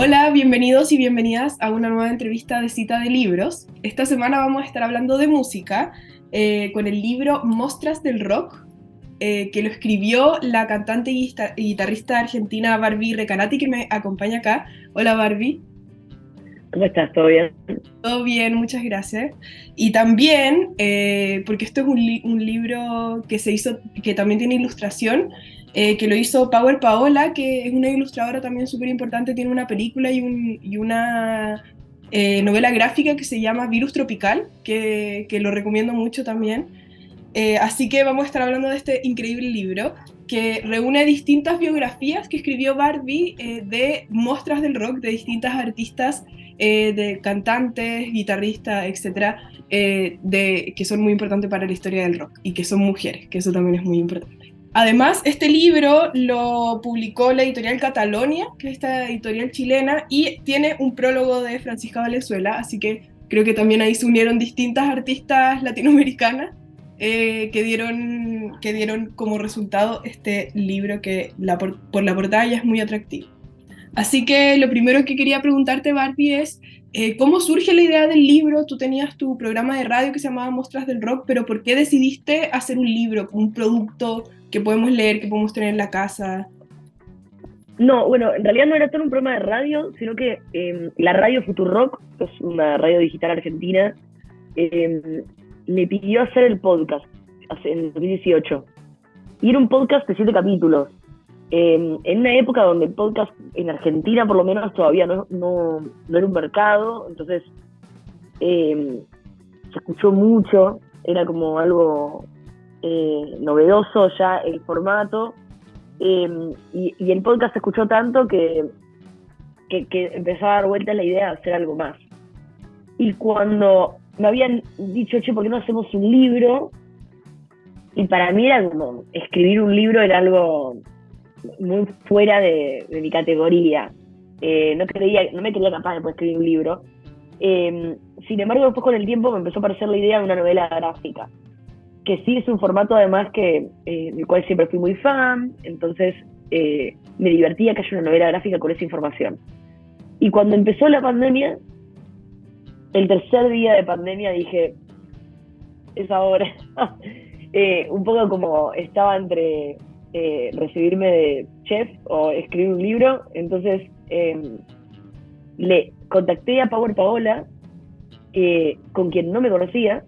Hola, bienvenidos y bienvenidas a una nueva entrevista de Cita de Libros. Esta semana vamos a estar hablando de música con el libro Mostras del Rock, que lo escribió la cantante y guitarrista argentina Barbie Recanati, que me acompaña acá. Hola Barbie. ¿Cómo estás? ¿Todo bien? Todo bien, muchas gracias. Y también, porque esto es un libro que se hizo, que también tiene ilustración, que lo hizo Power Paola, que es una ilustradora también súper importante, tiene una película y una novela gráfica que se llama Virus Tropical, que lo recomiendo mucho también. Así que vamos a estar hablando de este increíble libro que reúne distintas biografías que escribió Barbie de muestras del rock de distintas artistas, de cantantes, guitarristas, etcétera, que son muy importantes para la historia del rock y que son mujeres, que eso también es muy importante. Además, este libro lo publicó la editorial Catalonia, que es esta editorial chilena, y tiene un prólogo de Francisca Valenzuela, así que creo que también ahí se unieron distintas artistas latinoamericanas que dieron como resultado este libro que por la portada ya es muy atractivo. Así que lo primero que quería preguntarte, Barbie, es ¿cómo surge la idea del libro? Tú tenías tu programa de radio que se llamaba Mostras del Rock, pero ¿por qué decidiste hacer un libro, un producto que podemos leer, que podemos tener en la casa? No, bueno, en realidad no era todo un programa de radio, sino que la radio Futurock, que es una radio digital argentina, eh, me pidió hacer el podcast en 2018. Y era un podcast de 7 capítulos. En una época donde el podcast en Argentina, por lo menos, todavía no era un mercado, entonces se escuchó mucho, era como algo novedoso ya el formato. Y el podcast se escuchó tanto que empezó a dar vuelta la idea de hacer algo más. Y cuando me habían dicho, che, ¿por qué no hacemos un libro? Y para mí era como, escribir un libro era algo muy fuera de mi categoría. No me creía capaz de poder escribir un libro. Sin embargo, después con el tiempo me empezó a parecer la idea de una novela gráfica, que sí es un formato además del cual siempre fui muy fan, entonces me divertía que haya una novela gráfica con esa información. Y cuando empezó la pandemia, el tercer día de pandemia dije, es ahora. Un poco como estaba entre recibirme de chef o escribir un libro, entonces le contacté a Power Paola, con quien no me conocía,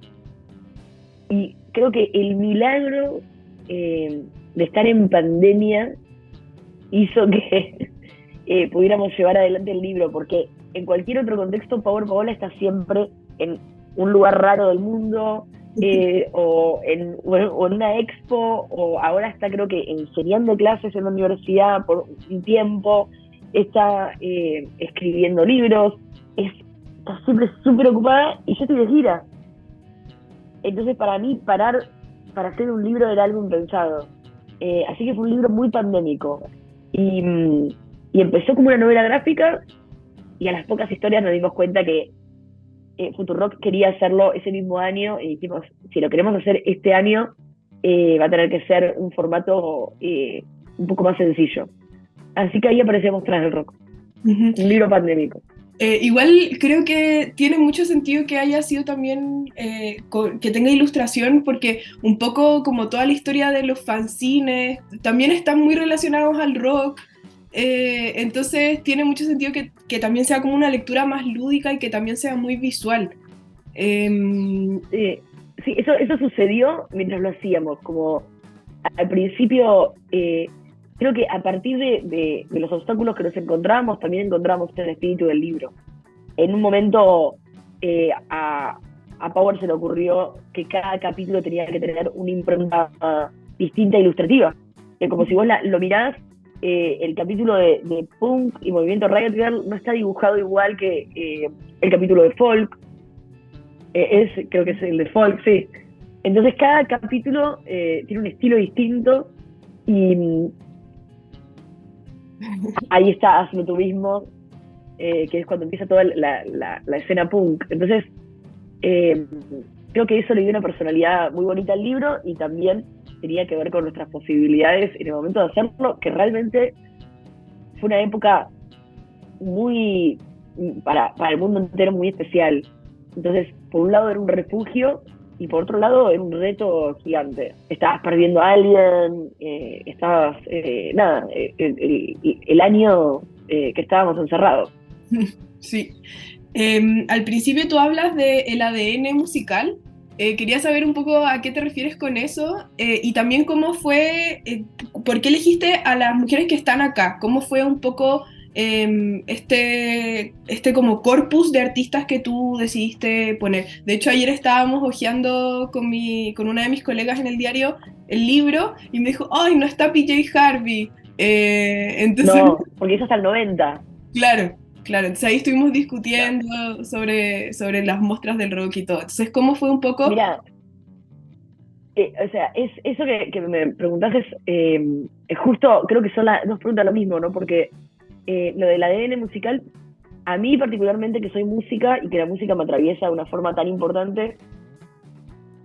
y creo que el milagro de estar en pandemia hizo que pudiéramos llevar adelante el libro, porque en cualquier otro contexto Power Paola está siempre en un lugar raro del mundo, o en una expo, o ahora está creo que enseñando clases en la universidad por un tiempo, está escribiendo libros, está siempre súper ocupada y yo estoy de gira. Entonces para mí parar para hacer un libro era algo impensado. Así que fue un libro muy pandémico. Y empezó como una novela gráfica y a las pocas historias nos dimos cuenta que Futurock quería hacerlo ese mismo año y dijimos, si lo queremos hacer este año, va a tener que ser un formato un poco más sencillo. Así que ahí aparecemos tras el rock, Ujú. un libro pandémico. Igual creo que tiene mucho sentido que haya sido también, que tenga ilustración, porque un poco como toda la historia de los fanzines, también están muy relacionados al rock, entonces tiene mucho sentido que también sea como una lectura más lúdica y que también sea muy visual. Em, Sí, eso sucedió mientras lo hacíamos, como al principio, creo que a partir de los obstáculos que nos encontramos, también encontramos el espíritu del libro. En un momento a Power se le ocurrió que cada capítulo tenía que tener una impronta distinta e ilustrativa. Como si vos lo mirás, el capítulo de Punk y Movimiento Riot Girl no está dibujado igual que el capítulo de Folk. Creo que es el de Folk, sí. Entonces cada capítulo tiene un estilo distinto y ahí está Hazlo tú mismo, que es cuando empieza toda la escena punk. Entonces eh, creo que eso le dio una personalidad muy bonita al libro y también tenía que ver con nuestras posibilidades en el momento de hacerlo, que realmente fue una época muy, para el mundo entero, muy especial. Entonces, por un lado era un refugio y por otro lado era un reto gigante. Estabas perdiendo a alguien, estabas, nada, el año que estábamos encerrados. Sí. Al principio tú hablas del ADN musical. Quería saber un poco a qué te refieres con eso y también cómo fue, por qué elegiste a las mujeres que están acá, cómo fue un poco este como corpus de artistas que tú decidiste poner. De hecho, ayer estábamos hojeando con una de mis colegas en el diario el libro y me dijo, ¡ay, no está PJ Harvey! Entonces, No, porque eso hasta el 90. claro, claro. Entonces ahí estuvimos No. discutiendo sobre las muestras del rock y todo. Entonces, ¿cómo fue un poco? Mira, o sea, eso que me preguntás es justo, creo que son las dos preguntas lo mismo, ¿no? Porque lo del ADN musical, a mí particularmente que soy música y que la música me atraviesa de una forma tan importante,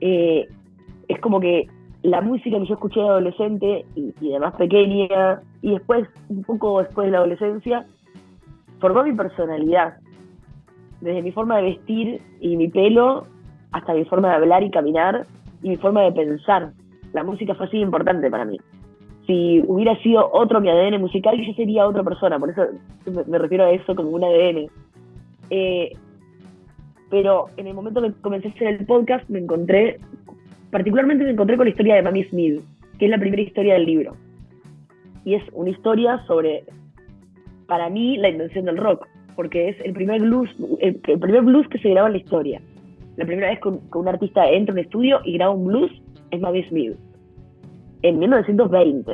eh, es como que la música que yo escuché de adolescente y de más pequeña, y después, un poco después de la adolescencia, formó mi personalidad. Desde mi forma de vestir y mi pelo, hasta mi forma de hablar y caminar, y mi forma de pensar. La música fue así importante para mí. Si hubiera sido otro mi ADN musical, yo sería otra persona, por eso me refiero a eso como un ADN. Eh, pero en el momento que comencé a hacer el podcast, particularmente me encontré con la historia de Mami Smith, que es la primera historia del libro. Y es una historia sobre, para mí, la invención del rock, porque es el primer blues que se graba en la historia. La primera vez que un artista entra en un estudio y graba un blues es Mami Smith, en 1920.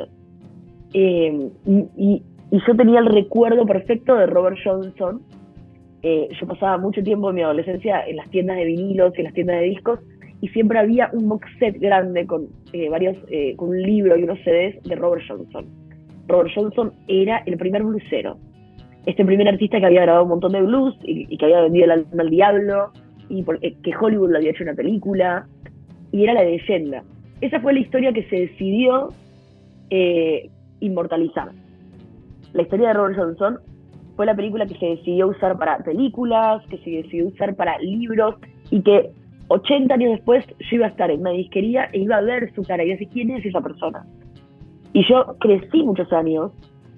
Y yo tenía el recuerdo perfecto de Robert Johnson. Yo pasaba mucho tiempo en mi adolescencia en las tiendas de vinilos y en las tiendas de discos, y siempre había un box set grande con con un libro y unos CDs de Robert Johnson. Robert Johnson era el primer bluesero, este primer artista que había grabado un montón de blues y que había vendido el alma al diablo, y que Hollywood lo había hecho una película, y era la leyenda. Esa fue la historia que se decidió inmortalizar. La historia de Robert Johnson fue la película que se decidió usar para películas, que se decidió usar para libros, y que 80 años después yo iba a estar en una disquería e iba a ver su cara y decir, ¿quién es esa persona? Y yo crecí muchos años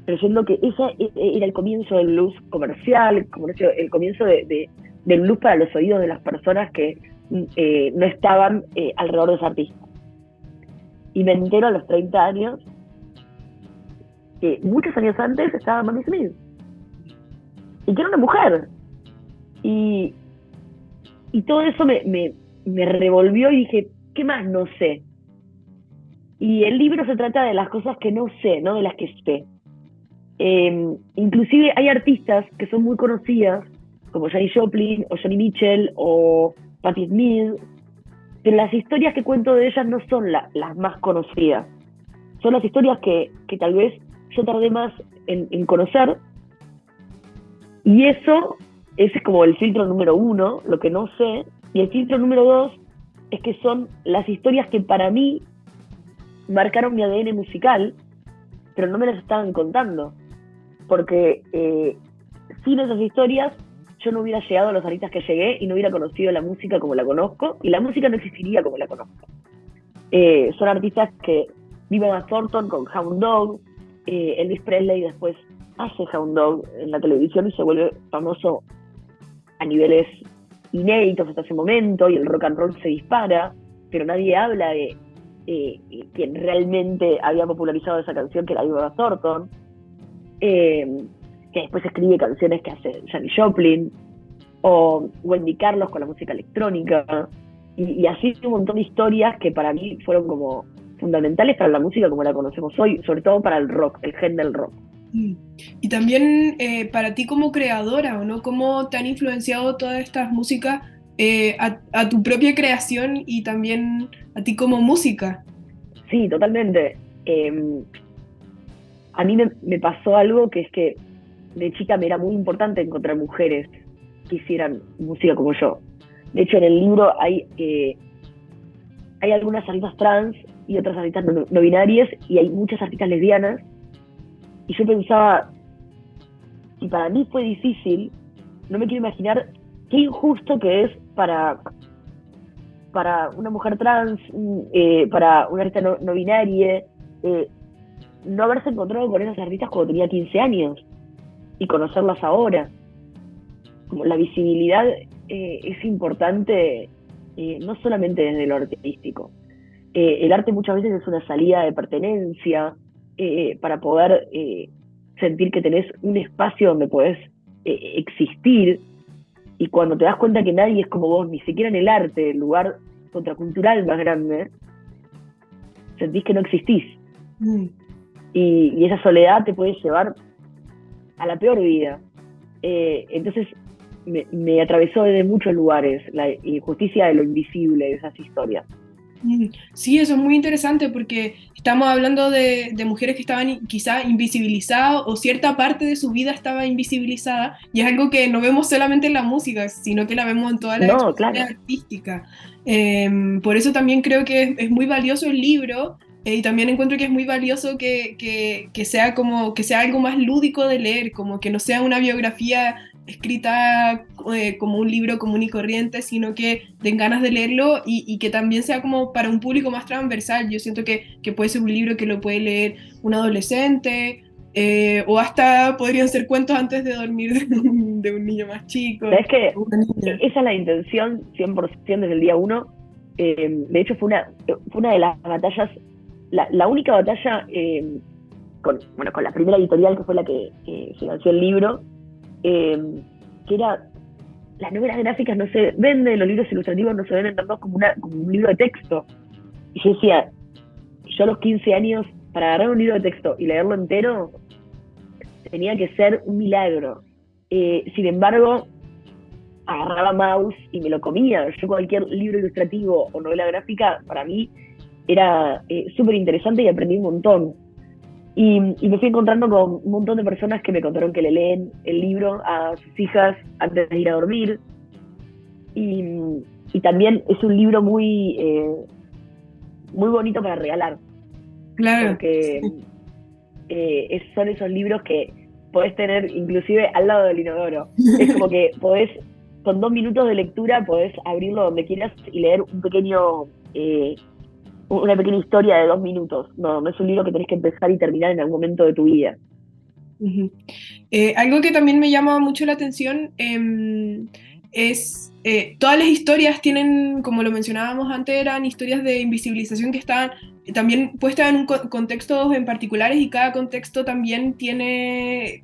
creyendo que ese era el comienzo del blues comercial, el comienzo del blues para los oídos de las personas que no estaban alrededor de ese artista. Y me entero a los 30 años que muchos años antes estaba Mami Smith, y que era una mujer. Y todo eso me revolvió y dije, ¿qué más no sé? Y el libro se trata de las cosas que no sé, no de las que sé. Inclusive hay artistas que son muy conocidas, como Janis Joplin, o Joni Mitchell, o Patti Smith, pero las historias que cuento de ellas no son las más conocidas. Son las historias que tal vez yo tardé más en conocer, y eso es como el filtro número 1, lo que no sé, y el filtro número 2 es que son las historias que para mí marcaron mi ADN musical, pero no me las estaban contando, porque sin esas historias yo no hubiera llegado a los aristas que llegué y no hubiera conocido la música como la conozco, y la música no existiría como la conozco. Son artistas que viven a Thornton con Hound Dog. Elvis Presley después hace Hound Dog en la televisión y se vuelve famoso a niveles inéditos hasta ese momento, y el rock and roll se dispara, pero nadie habla de quien realmente había popularizado esa canción, que era Viva Thornton, que después escribe canciones que hace Janis Joplin, o Wendy Carlos con la música electrónica, y así un montón de historias que para mí fueron como fundamentales para la música como la conocemos hoy, sobre todo para el rock, el gen del rock. Y también para ti como creadora, ¿o no? ¿Cómo te han influenciado todas estas músicas a tu propia creación y también a ti como música? Sí, totalmente. A mí me pasó algo, que es que de chica me era muy importante encontrar mujeres que hicieran música como yo. De hecho, en el libro hay algunas artistas trans y otras artistas no binarias, y hay muchas artistas lesbianas. Y yo pensaba, si para mí fue difícil, no me quiero imaginar qué injusto que es para una mujer trans, para una artista no binaria, no haberse encontrado con esas artistas cuando tenía 15 años y conocerlas ahora. Como la visibilidad es importante, no solamente desde lo artístico. El arte muchas veces es una salida de pertenencia para poder sentir que tenés un espacio donde podés existir, y cuando te das cuenta que nadie es como vos, ni siquiera en el arte, el lugar contracultural más grande, sentís que no existís. Y esa soledad te puede llevar a la peor vida. Entonces me atravesó desde muchos lugares la injusticia de lo invisible de esas historias. Sí, eso es muy interesante porque estamos hablando de mujeres que estaban quizá invisibilizadas, o cierta parte de su vida estaba invisibilizada, y es algo que no vemos solamente en la música, sino que la vemos en todas las expresiones artísticas. Por eso también creo que es muy valioso el libro, y también encuentro que es muy valioso que sea como, que sea algo más lúdico de leer, como que no sea una biografía escrita como un libro común y corriente, sino que den ganas de leerlo, y que también sea como para un público más transversal. Yo siento que puede ser un libro que lo puede leer un adolescente, o hasta podrían ser cuentos antes de dormir de un niño más chico. ¿Sabes qué? Esa es la intención 100% desde el día 1. De hecho, fue una de las batallas, la única batalla con la primera editorial, que fue la que financió el libro, que era: las novelas gráficas no se venden, los libros ilustrativos no se venden tanto como un libro de texto. Y yo decía, yo a los 15 años, para agarrar un libro de texto y leerlo entero, tenía que ser un milagro. Sin embargo, agarraba mouse y me lo comía. Yo cualquier libro ilustrativo o novela gráfica, para mí, era súper interesante y aprendí un montón. Y me fui encontrando con un montón de personas que me contaron que le leen el libro a sus hijas antes de ir a dormir. Y también es un libro muy bonito para regalar. Claro. Porque son esos libros que podés tener inclusive al lado del inodoro. Es como que podés, con 2 minutos de lectura, podés abrirlo donde quieras y leer una pequeña historia de 2 minutos. No es un libro que tenés que empezar y terminar en algún momento de tu vida. Uh-huh. Algo que también me llama mucho la atención es todas las historias tienen, como lo mencionábamos antes, eran historias de invisibilización que estaban también puestas en un contextos en particulares, y cada contexto también tiene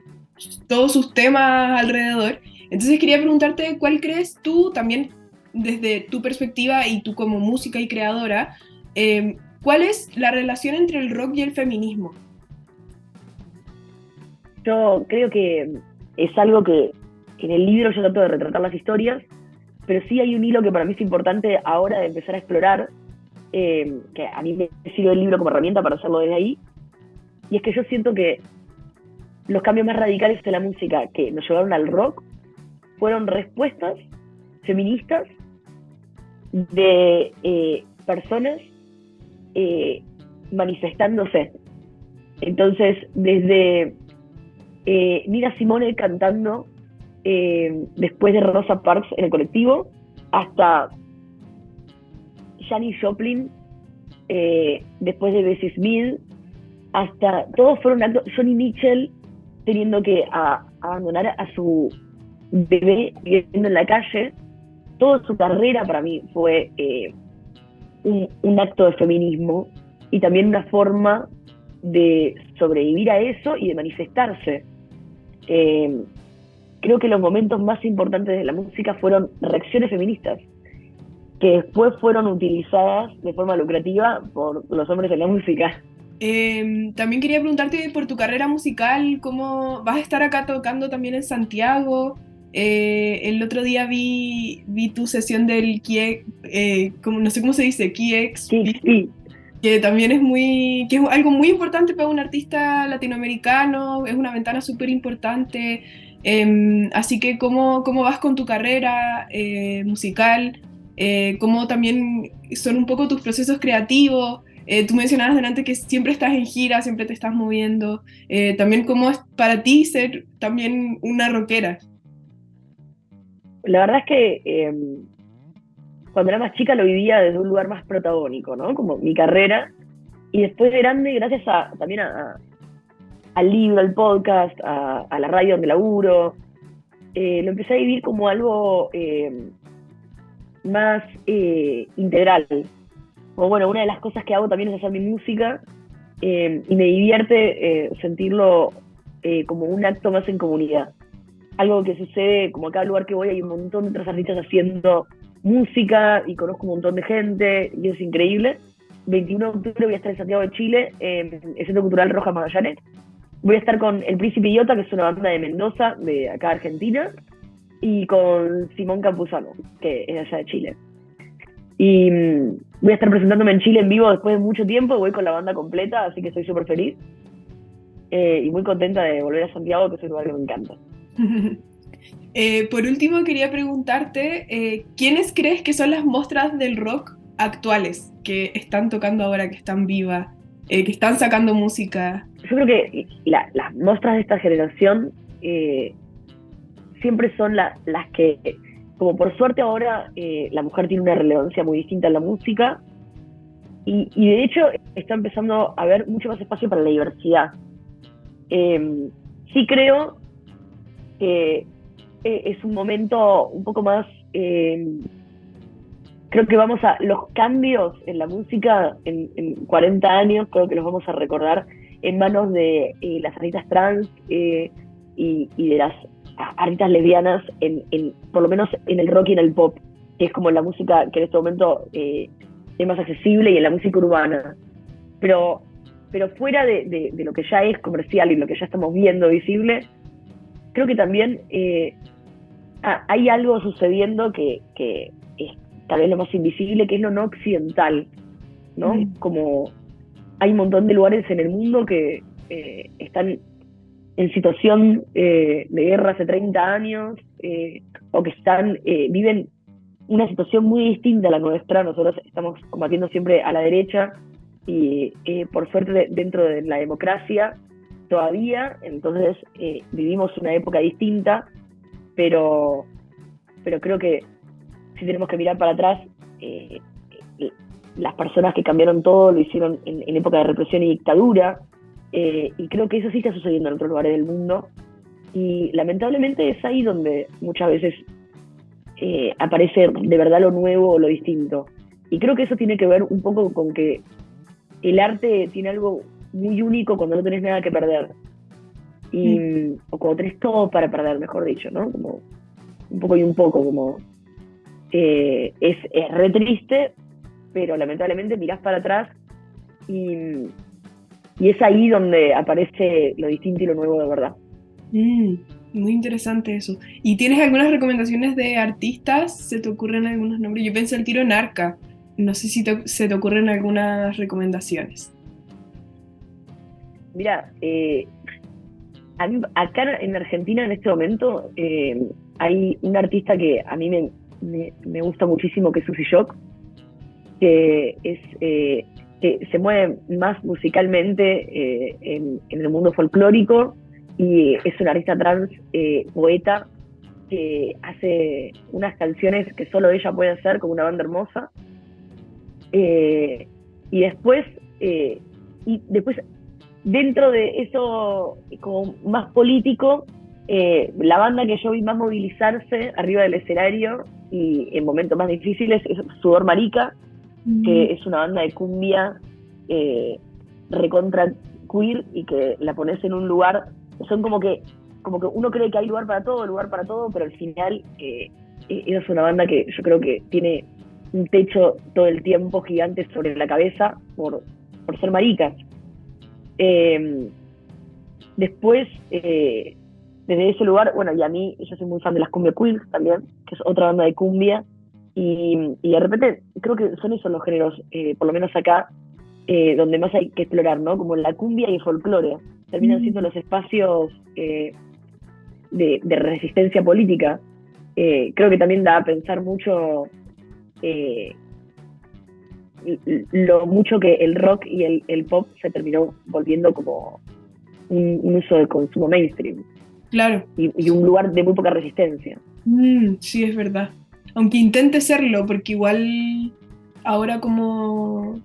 todos sus temas alrededor. Entonces quería preguntarte, ¿cuál crees tú, también desde tu perspectiva y tú como música y creadora, cuál es la relación entre el rock y el feminismo? Yo creo que es algo que en el libro yo trato de retratar las historias, pero sí hay un hilo que para mí es importante ahora de empezar a explorar, que a mí me sirve el libro como herramienta para hacerlo desde ahí, y es que yo siento que los cambios más radicales de la música que nos llevaron al rock fueron respuestas feministas de personas manifestándose. Entonces, desde Nina Simone cantando después de Rosa Parks en el colectivo, hasta Janis Joplin después de Bessie Smith, hasta todos fueron actos. Joni Mitchell teniendo que abandonar a su bebé viviendo en la calle. Toda su carrera para mí fue un acto de feminismo, y también una forma de sobrevivir a eso y de manifestarse. Creo que los momentos más importantes de la música fueron reacciones feministas, que después fueron utilizadas de forma lucrativa por los hombres en la música. También quería preguntarte por tu carrera musical, ¿cómo vas a estar acá tocando también en Santiago? El otro día vi tu sesión del no sé cómo se dice, KX, sí. Que también que es algo muy importante para un artista latinoamericano, es una ventana súper importante. Así que, ¿cómo vas con tu carrera musical? ¿Cómo también son un poco tus procesos creativos? Tú mencionabas delante que siempre estás en gira, siempre te estás moviendo. También cómo es para ti ser también una rockera. La verdad es que cuando era más chica lo vivía desde un lugar más protagónico, ¿no? Como mi carrera. Y después de grande, gracias también al libro, al podcast, a la radio donde laburo, lo empecé a vivir como algo más integral. Como bueno, una de las cosas que hago también es hacer mi música y me divierte sentirlo como un acto más en comunidad. Algo que sucede, como a cada lugar que voy hay un montón de otros artistas haciendo música y conozco un montón de gente y es increíble. 21 de octubre voy a estar en Santiago de Chile, en el Centro Cultural Rojas Magallanes. Voy a estar con El Príncipe Iota, que es una banda de Mendoza, de acá de Argentina, y con Simón Campuzano, que es allá de Chile. Y voy a estar presentándome en Chile en vivo después de mucho tiempo, voy con la banda completa, así que estoy súper feliz. Y muy contenta de volver a Santiago, que es un lugar que me encanta. Por último, quería preguntarte, ¿quiénes crees que son las mostras del rock actuales que están tocando ahora, que están vivas, que están sacando música? Yo creo que las muestras de esta generación siempre son las que, como por suerte ahora la mujer tiene una relevancia muy distinta en la música y de hecho está empezando a haber mucho más espacio para la diversidad. Sí creo que es un momento un poco más... creo que los cambios en la música en 40 años, creo que los vamos a recordar en manos de las artistas trans y de las artistas lesbianas, por lo menos en el rock y en el pop, que es como la música que en este momento es más accesible, y en la música urbana. Pero fuera de lo que ya es comercial y lo que ya estamos viendo visible, creo que también hay algo sucediendo que es tal vez lo más invisible, que es lo no occidental, ¿no? Como hay un montón de lugares en el mundo que están en situación de guerra hace 30 años, o que viven una situación muy distinta a la nuestra. Nosotros estamos combatiendo siempre a la derecha y por suerte dentro de la democracia todavía, entonces vivimos una época distinta, pero creo que si tenemos que mirar para atrás, las personas que cambiaron todo lo hicieron en época de represión y dictadura, y creo que eso sí está sucediendo en otros lugares del mundo, y lamentablemente es ahí donde muchas veces aparece de verdad lo nuevo o lo distinto. Y creo que eso tiene que ver un poco con que el arte tiene algo muy único cuando no tenés nada que perder, o cuando tenés todo para perder, mejor dicho, ¿no? Como un poco y un poco, como es re triste, pero lamentablemente mirás para atrás y es ahí donde aparece lo distinto y lo nuevo de verdad. Muy interesante eso. ¿Y tienes algunas recomendaciones de artistas? ¿Se te ocurren algunos nombres? Yo pensé el tiro en Arca. No sé si se te ocurren algunas recomendaciones. Mira, acá en Argentina en este momento hay un artista que a mí me gusta muchísimo, que es Susy Shock, que se mueve más musicalmente en el mundo folclórico, y es una artista trans, poeta, que hace unas canciones que solo ella puede hacer con una banda hermosa. Y después dentro de eso como más político, la banda que yo vi más movilizarse arriba del escenario y en momentos más difíciles es Sudor Marica, que es una banda de cumbia recontra queer, y que la pones en un lugar, son como que uno cree que hay lugar para todo, pero al final es una banda que yo creo que tiene un techo todo el tiempo gigante sobre la cabeza por ser maricas. Después, desde ese lugar, bueno, y a mí, yo soy muy fan de las Cumbia Queens también, que es otra banda de cumbia, y de repente creo que son esos los géneros, por lo menos acá, donde más hay que explorar, ¿no? Como la cumbia y el folclore terminan siendo los espacios de resistencia política. Creo que también da a pensar mucho lo mucho que el rock y el pop se terminó volviendo como un uso de consumo mainstream. Claro. Y un lugar de muy poca resistencia. Sí, es verdad. Aunque intente serlo, porque igual ahora como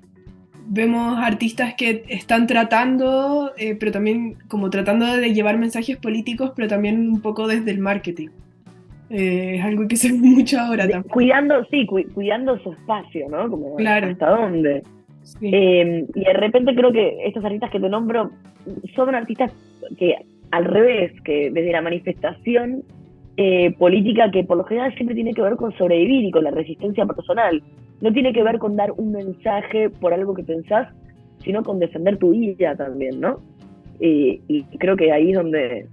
vemos artistas que están tratando, pero también como tratando de llevar mensajes políticos, pero también un poco desde el marketing. Es algo que se ve mucho ahora también. Cuidando su espacio, ¿no? Como Claro. hasta dónde. Sí. Y de repente creo que estos artistas que te nombro son artistas que al revés, que desde la manifestación política, que por lo general siempre tiene que ver con sobrevivir y con la resistencia personal, no tiene que ver con dar un mensaje por algo que pensás, sino con defender tu vida también, ¿no? Y creo que ahí es donde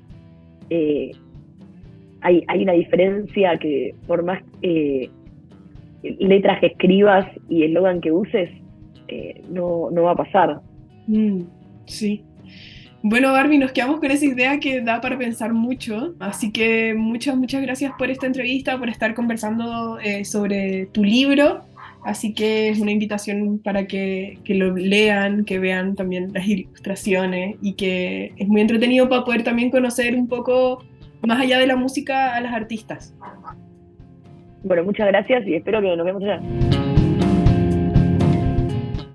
hay una diferencia que por más letras que escribas y eslogan que uses, no va a pasar. Sí. Bueno, Barbie, nos quedamos con esa idea que da para pensar mucho, así que muchas gracias por esta entrevista, por estar conversando sobre tu libro, así que es una invitación para que lo lean, que vean también las ilustraciones y que es muy entretenido para poder también conocer un poco más allá de la música a las artistas. Bueno, muchas gracias y espero que nos vemos allá.